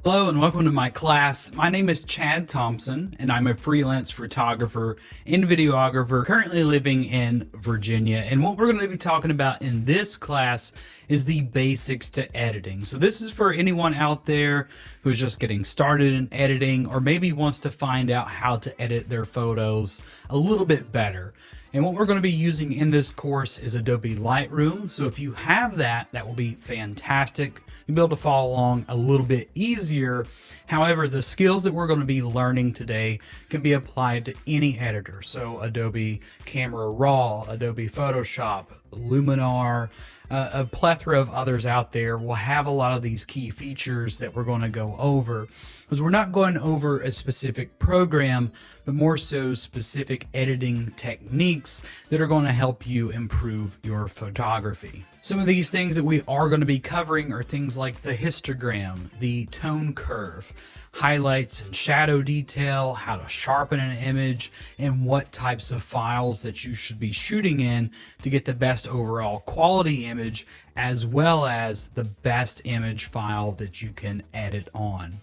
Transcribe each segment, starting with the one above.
Hello and welcome to my class. My name is Chad Thompson and I'm a freelance photographer and videographer currently living in Virginia. And what we're going to be talking about in this class is the basics to editing. So this is for anyone out there who's just getting started in editing or maybe wants to find out how to edit their photos a little bit better. And what we're going to be using in this course is Adobe Lightroom. So if you have that, that will be fantastic. You'll be able to follow along a little bit easier. However, the skills that we're going to be learning today can be applied to any editor. So Adobe Camera Raw, Adobe Photoshop, Luminar, a plethora of others out there will have a lot of these key features that we're going to go over, because we're not going over a specific program, but more so specific editing techniques that are going to help you improve your photography. Some of these things that we are going to be covering are things like the histogram, the tone curve, highlights and shadow detail, how to sharpen an image, and what types of files that you should be shooting in to get the best overall quality image, as well as the best image file that you can edit on.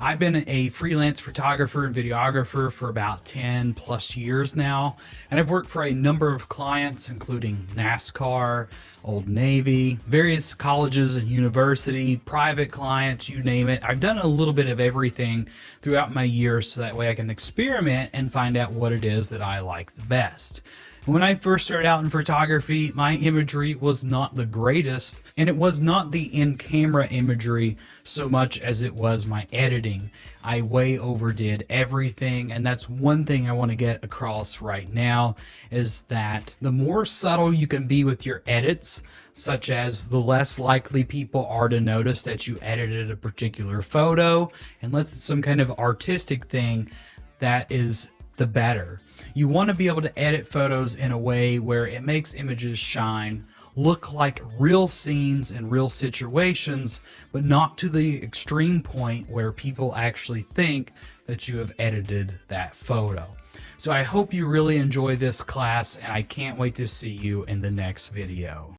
I've been a freelance photographer and videographer for about 10 plus years now, and I've worked for a number of clients, including NASCAR, Old Navy, various colleges and university, private clients, you name it. I've done a little bit of everything throughout my years so that way I can experiment and find out what it is that I like the best. When I first started out in photography, my imagery was not the greatest, and it was not the in-camera imagery so much as it was my editing. I way overdid everything, and that's one thing I want to get across right now, is that the more subtle you can be with your edits, such as the less likely people are to notice that you edited a particular photo, unless it's some kind of artistic thing, that is the better. You want to be able to edit photos in a way where it makes images shine, look like real scenes and real situations, but not to the extreme point where people actually think that you have edited that photo. So I hope you really enjoy this class, and I can't wait to see you in the next video.